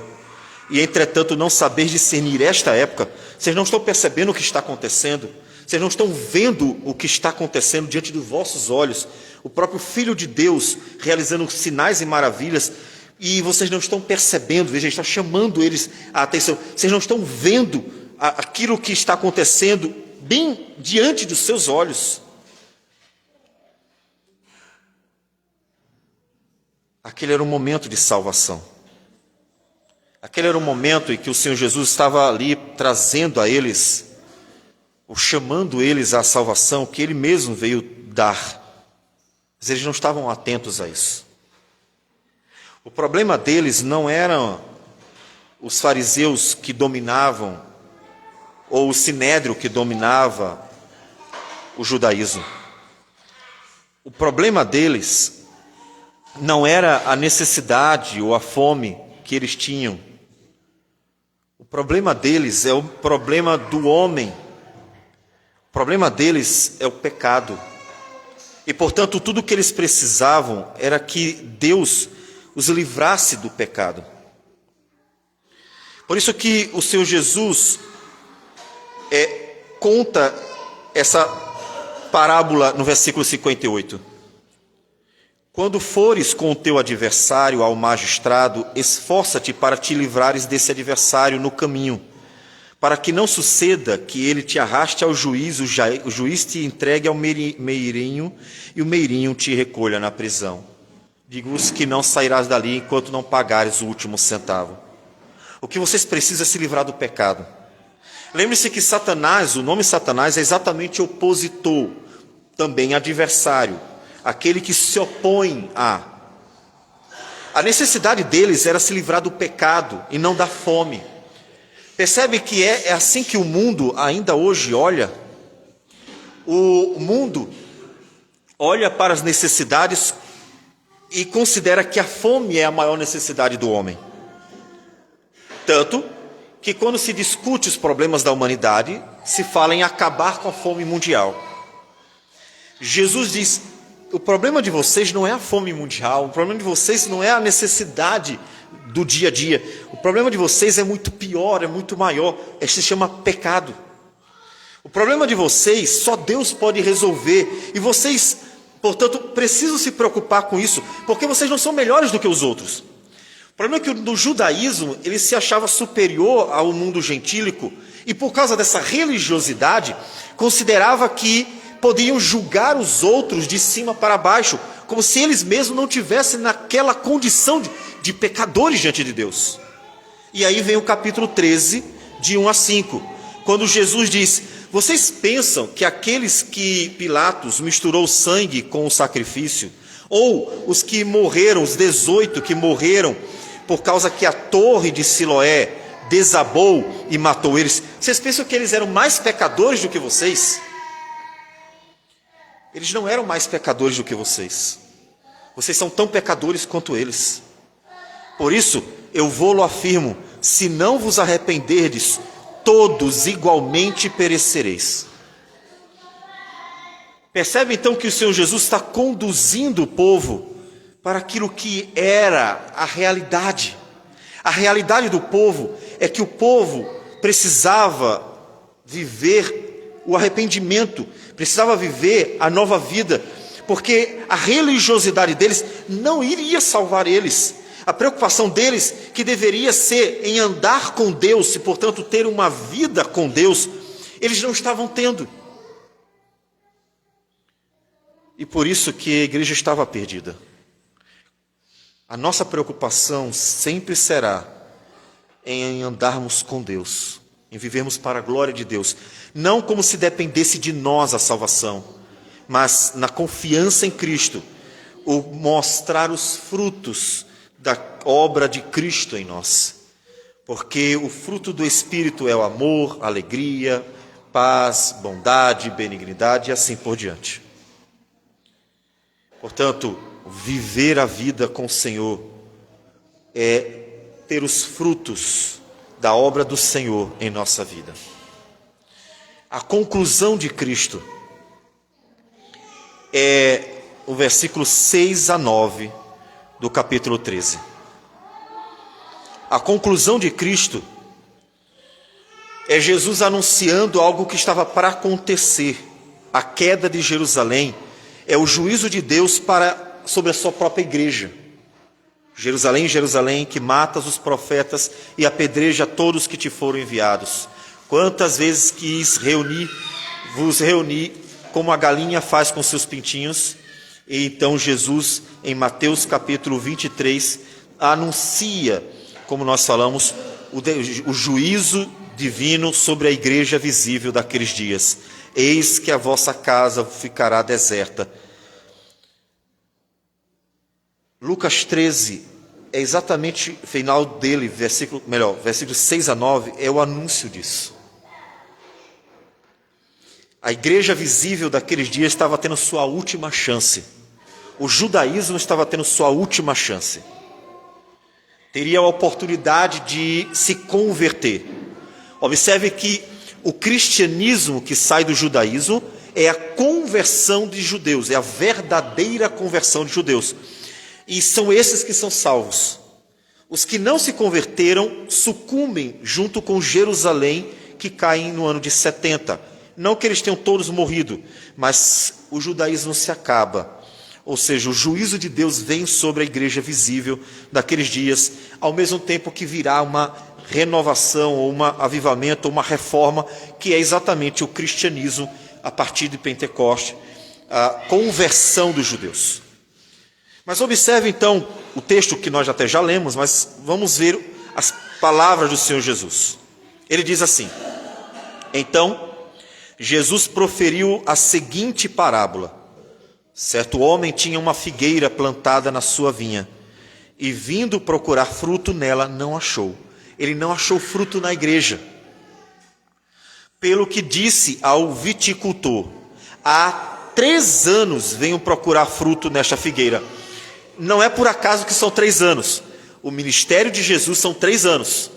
e entretanto não sabeis discernir esta época. Vocês não estão percebendo o que está acontecendo? Vocês não estão vendo o que está acontecendo diante dos vossos olhos. O próprio Filho de Deus realizando sinais e maravilhas. E vocês não estão percebendo, veja, ele está chamando eles a atenção. Vocês não estão vendo aquilo que está acontecendo bem diante dos seus olhos. Aquele era um momento de salvação. Aquele era um momento em que o Senhor Jesus estava ali trazendo a eles, ou chamando eles à salvação que Ele mesmo veio dar. Mas eles não estavam atentos a isso. O problema deles não eram os fariseus que dominavam, ou o sinédrio que dominava o judaísmo. O problema deles não era a necessidade ou a fome que eles tinham. O problema deles é o problema do homem. O problema deles é o pecado. E, portanto, tudo o que eles precisavam era que Deus os livrasse do pecado. Por isso que o Senhor Jesus conta essa parábola no versículo 58. Quando fores com o teu adversário ao magistrado, esforça-te para te livrares desse adversário no caminho, para que não suceda que ele te arraste ao juiz, o juiz te entregue ao meirinho e o meirinho te recolha na prisão. Digo-vos que não sairás dali enquanto não pagares o último centavo. O que vocês precisam é se livrar do pecado. Lembre-se que Satanás, o nome Satanás é exatamente opositor, também adversário, aquele que se opõe a. A necessidade deles era se livrar do pecado e não da fome. Percebe que é assim que o mundo ainda hoje olha? O mundo olha para as necessidades e considera que a fome é a maior necessidade do homem. Tanto que quando se discute os problemas da humanidade, se fala em acabar com a fome mundial. Jesus diz: o problema de vocês não é a fome mundial, o problema de vocês não é a necessidade do dia a dia. O problema de vocês é muito pior, é muito maior, se chama pecado. O problema de vocês só Deus pode resolver, e vocês, portanto, precisam se preocupar com isso, porque vocês não são melhores do que os outros. O problema é que no judaísmo ele se achava superior ao mundo gentílico, e por causa dessa religiosidade, considerava que podiam julgar os outros de cima para baixo, como se eles mesmos não tivessem naquela condição de pecadores diante de Deus. E aí vem o capítulo 13, de 1 a 5, quando Jesus diz: vocês pensam que aqueles que Pilatos misturou sangue com o sacrifício, ou os que morreram, os 18 que morreram, por causa que a torre de Siloé desabou e matou eles, vocês pensam que eles eram mais pecadores do que vocês? Eles não eram mais pecadores do que vocês. Vocês são tão pecadores quanto eles. Por isso, eu vou-lo afirmo, se não vos arrependerdes, todos igualmente perecereis. Percebe então que o Senhor Jesus está conduzindo o povo para aquilo que era a realidade. A realidade do povo é que o povo precisava viver o arrependimento, precisava viver a nova vida, porque a religiosidade deles não iria salvar eles. A preocupação deles, que deveria ser em andar com Deus e, portanto, ter uma vida com Deus, eles não estavam tendo. E por isso que a igreja estava perdida. A nossa preocupação sempre será em andarmos com Deus, em vivermos para a glória de Deus, não como se dependesse de nós a salvação, mas na confiança em Cristo, o mostrar os frutos da obra de Cristo em nós, porque o fruto do Espírito é o amor, alegria, paz, bondade, benignidade e assim por diante. Portanto, viver a vida com o Senhor é ter os frutos da obra do Senhor em nossa vida. A conclusão de Cristo é o versículo 6 a 9 do capítulo 13. A conclusão de Cristo É Jesus anunciando algo que estava para acontecer. A queda de Jerusalém é o juízo de Deus sobre a sua própria igreja. Jerusalém, Jerusalém, que matas os profetas e apedreja todos que te foram enviados. Quantas vezes quis vos reunir, como a galinha faz com seus pintinhos. E então Jesus, em Mateus capítulo 23, anuncia, como nós falamos, o juízo divino sobre a igreja visível daqueles dias. Eis que a vossa casa ficará deserta. Lucas 13, é exatamente o final dele, versículos 6 a 9, é o anúncio disso. A igreja visível daqueles dias estava tendo sua última chance. O judaísmo estava tendo sua última chance. Teria a oportunidade de se converter. Observe que o cristianismo que sai do judaísmo é a conversão de judeus, é a verdadeira conversão de judeus. E são esses que são salvos. Os que não se converteram sucumbem junto com Jerusalém, que caem no ano de 70. Não que eles tenham todos morrido, mas o judaísmo se acaba. Ou seja, o juízo de Deus vem sobre a igreja visível daqueles dias, ao mesmo tempo que virá uma renovação, ou um avivamento, ou uma reforma, que é exatamente o cristianismo a partir de Pentecoste, a conversão dos judeus. Mas observe então o texto que nós até já lemos, mas vamos ver as palavras do Senhor Jesus. Ele diz assim: então Jesus proferiu a seguinte parábola. Certo homem tinha uma figueira plantada na sua vinha, e vindo procurar fruto nela, não achou. Ele não achou fruto na igreja. Pelo que disse ao viticultor: há 3 anos venho procurar fruto nesta figueira. Não é por acaso que são 3 anos. O ministério de Jesus são 3 anos.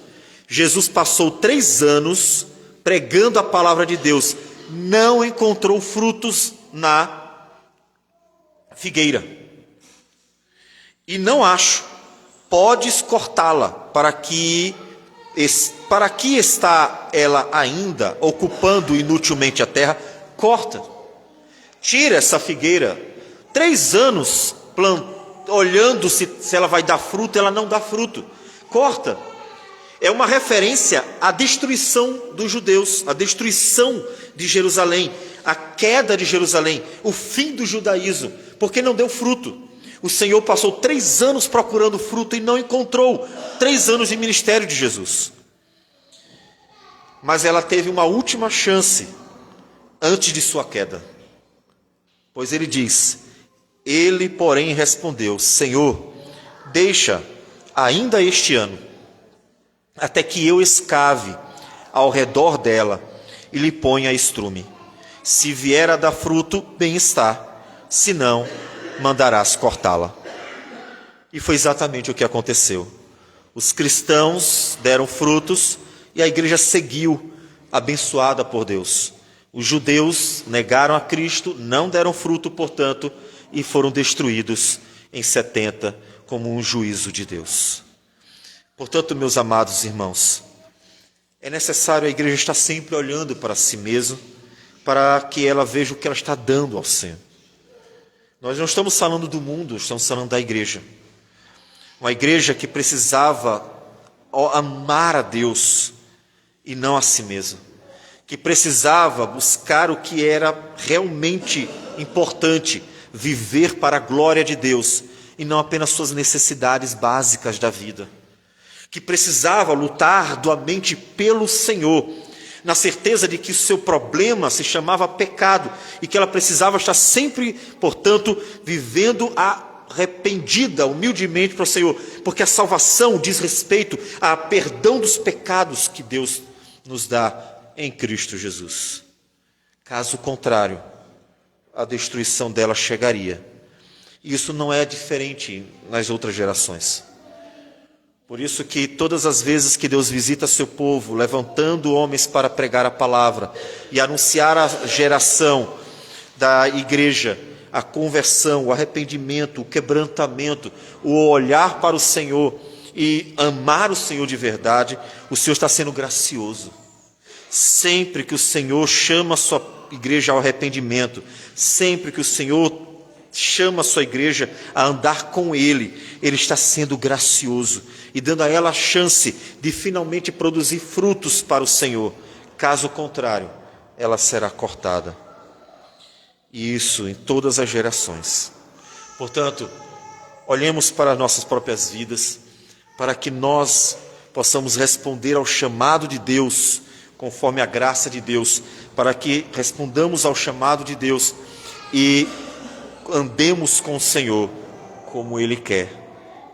Jesus passou 3 anos pregando a palavra de Deus. Não encontrou frutos na figueira. E não acho. Podes cortá-la, para que está ela ainda ocupando inutilmente a terra? Corta. Tira essa figueira. 3 anos olhando se ela vai dar fruto, ela não dá fruto. Corta. É uma referência à destruição dos judeus, à destruição de Jerusalém, a queda de Jerusalém, o fim do judaísmo, porque não deu fruto. O Senhor passou 3 anos procurando fruto e não encontrou. 3 anos de ministério de Jesus. Mas ela teve uma última chance antes de sua queda. Pois ele diz: ele, porém, respondeu: Senhor, deixa ainda este ano, até que eu escave ao redor dela e lhe ponha estrume. Se vier a dar fruto, bem está, se não, mandarás cortá-la. E foi exatamente o que aconteceu. Os cristãos deram frutos e a igreja seguiu, abençoada por Deus. Os judeus negaram a Cristo, não deram fruto, portanto, e foram destruídos em 70 como um juízo de Deus. Portanto, meus amados irmãos, é necessário a igreja estar sempre olhando para si mesma, para que ela veja o que ela está dando ao Senhor. Nós não estamos falando do mundo, estamos falando da igreja. Uma igreja que precisava amar a Deus e não a si mesma. Que precisava buscar o que era realmente importante, viver para a glória de Deus e não apenas suas necessidades básicas da vida. Que precisava lutar arduamente pelo Senhor, na certeza de que o seu problema se chamava pecado e que ela precisava estar sempre, portanto, vivendo arrependida, humildemente para o Senhor, porque a salvação diz respeito a perdão dos pecados que Deus nos dá em Cristo Jesus. Caso contrário, a destruição dela chegaria. E isso não é diferente nas outras gerações. Por isso que todas as vezes que Deus visita seu povo, levantando homens para pregar a palavra e anunciar a geração da igreja, a conversão, o arrependimento, o quebrantamento, o olhar para o Senhor e amar o Senhor de verdade, o Senhor está sendo gracioso. Sempre que o Senhor chama a sua igreja ao arrependimento, sempre que o Senhor chama a sua igreja a andar com Ele, Ele está sendo gracioso e dando a ela a chance de finalmente produzir frutos para o Senhor. Caso contrário, ela será cortada. E isso em todas as gerações. Portanto, olhemos para nossas próprias vidas, para que nós possamos responder ao chamado de Deus, conforme a graça de Deus, para que respondamos ao chamado de Deus e andemos com o Senhor como Ele quer,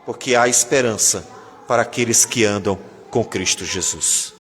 porque há esperança para aqueles que andam com Cristo Jesus.